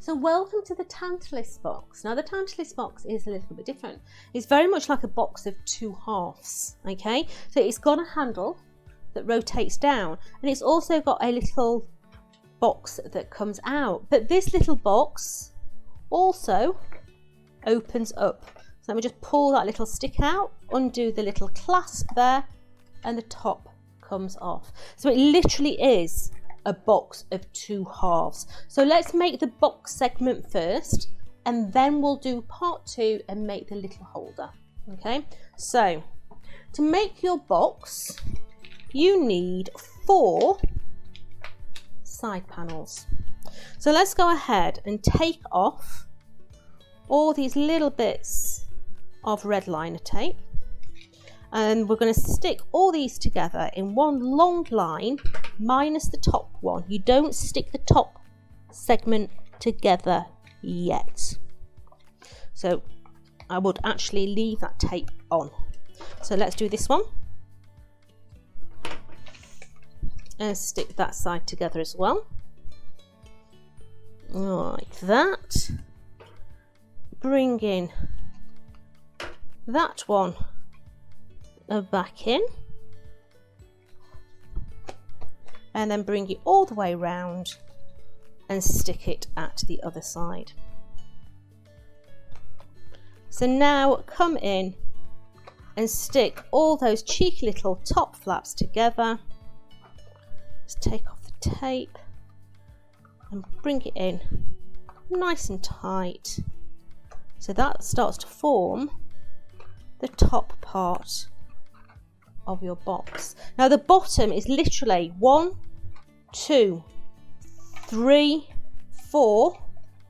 So welcome to the Tantalus box. Now the Tantalus box is a little bit different. It's very much like a box of two halves, okay? So it's got a handle that rotates down, and it's also got a little box that comes out. But this little box also opens up. So let me just pull that little stick out, undo the little clasp there, and the top comes off. So it literally is a box of two halves. So let's make the box segment first, and then we'll do part two and make the little holder. Okay, so to make your box, you need 4 side panels. So let's go ahead and take off all these little bits of red liner tape, and we're going to stick all these together in one long line minus the top one. You don't stick the top segment together yet, so I would actually leave that tape on. So let's do this one and stick that side together as well, like that. Bring in that one back in, and then bring it all the way round and stick it at the other side. So now come in and stick all those cheeky little top flaps together. Just take off the tape and bring it in nice and tight, so that starts to form the top part of your box. Now the bottom is literally 1, 2, 3, 4,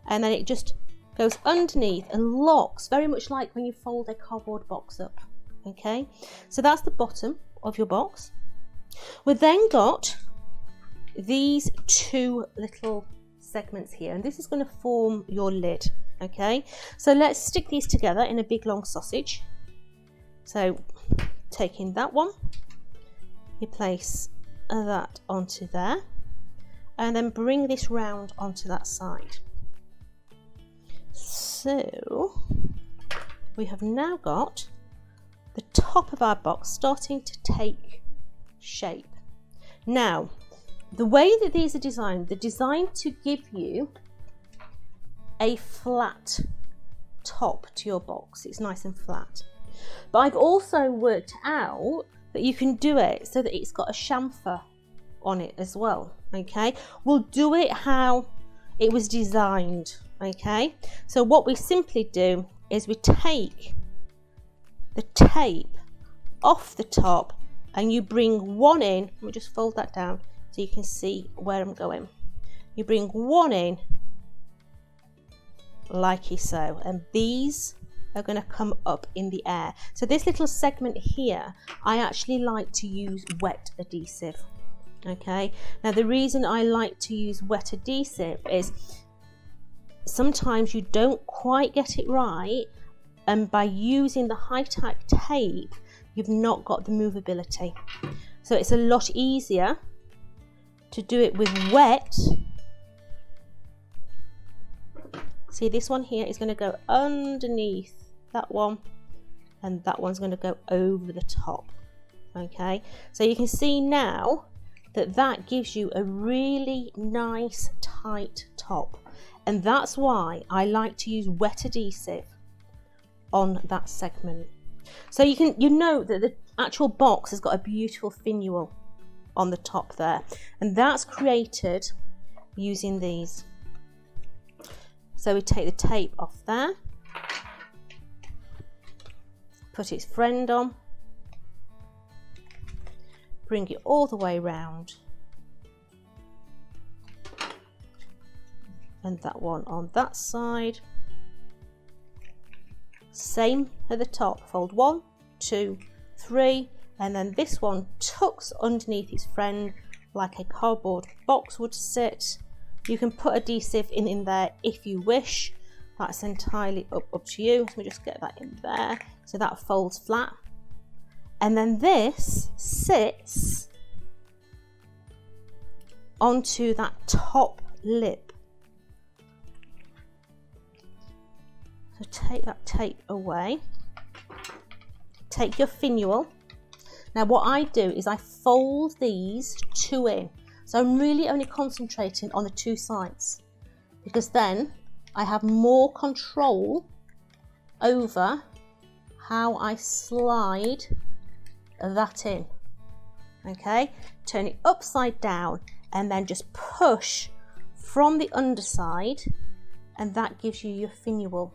and then it just goes underneath and locks, very much like when you fold a cardboard box up. Okay, so that's the bottom of your box. We've then got these 2 little segments here, and this is going to form your lid. Okay, so let's stick these together in a big long sausage. So taking that one, you place that onto there, and then bring this round onto that side. So we have now got the top of our box starting to take shape. Now the way that these are designed, they're designed to give you a flat top to your box. It's nice and flat. But I've also worked out that you can do it so that it's got a chamfer on it as well. Okay, we'll do it how it was designed. Okay, so what we simply do is we take the tape off the top, and you bring one in. Let me just fold that down so you can see where I'm going. You bring one in like so, and these are going to come up in the air. So this little segment here, I actually like to use wet adhesive. Okay, now the reason I like to use wet adhesive is sometimes you don't quite get it right, and by using the high-tack tape you've not got the movability, so it's a lot easier to do it with wet. See, this one here is going to go underneath that one, and that one's going to go over the top. Okay, so you can see now that that gives you a really nice tight top, and that's why I like to use wet adhesive on that segment. So you know that the actual box has got a beautiful finial on the top there, and that's created using these. So we take the tape off there, put its friend on, bring it all the way round, and that one on that side. Same at the top, fold 1, 2, 3, and then this one tucks underneath its friend like a cardboard box would sit. You can put adhesive in there if you wish. That's entirely up to you. Let me just get that in there. So that folds flat. And then this sits onto that top lip. So take that tape away. Take your finial. Now what I do is I fold these two in. So I'm really only concentrating on the two sides, because then I have more control over how I slide that in. Okay, turn it upside down and then just push from the underside, and that gives you your finial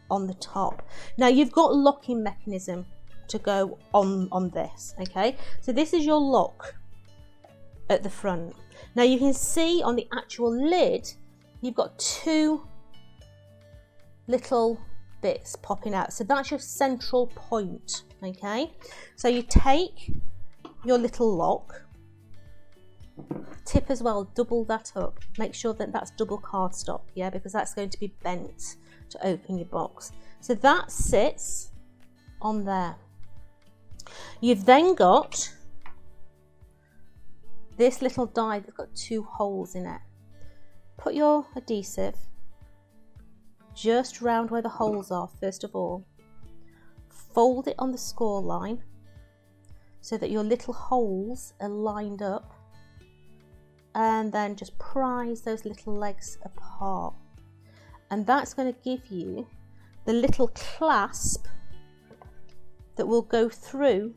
on the top. Now you've got locking mechanism to go on this. Okay, so this is your lock at the front. Now you can see on the actual lid you've got two little bits popping out, so that's your central point. Okay, so you take your little lock tip as well, double that up, make sure that that's double cardstock, yeah, because that's going to be bent to open your box. So that sits on there. You've then got this little die that's got two holes in it. Put your adhesive just round where the holes are first of all. Fold it on the score line so that your little holes are lined up, and then just prise those little legs apart, and that's going to give you the little clasp that will go through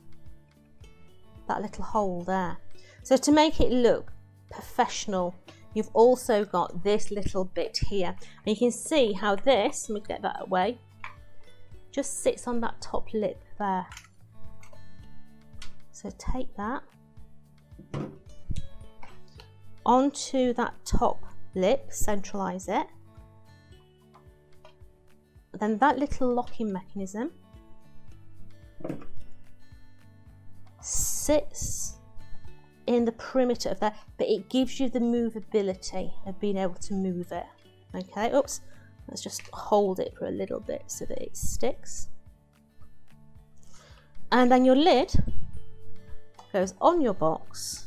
that little hole there. So to make it look professional, you've also got this little bit here, and you can see how this, let me get that away, just sits on that top lip there. So take that onto that top lip, centralize it, then that little locking mechanism sits in the perimeter of there, but it gives you the movability of being able to move it. Okay, oops, let's just hold it for a little bit so that it sticks. And then your lid goes on your box.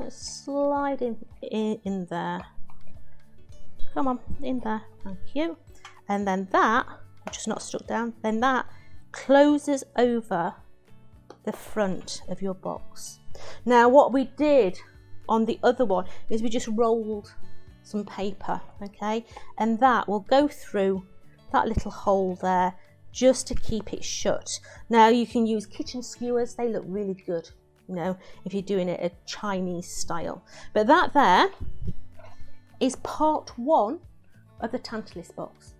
Let's slide in there. Come on, in there, thank you. And then that, just not stuck down, then that closes over the front of your box. Now what we did on the other one is we just rolled some paper, okay, and that will go through that little hole there just to keep it shut. Now you can use kitchen skewers, they look really good, you know, if you're doing it a Chinese style. But that there is part one of the Tantalus box.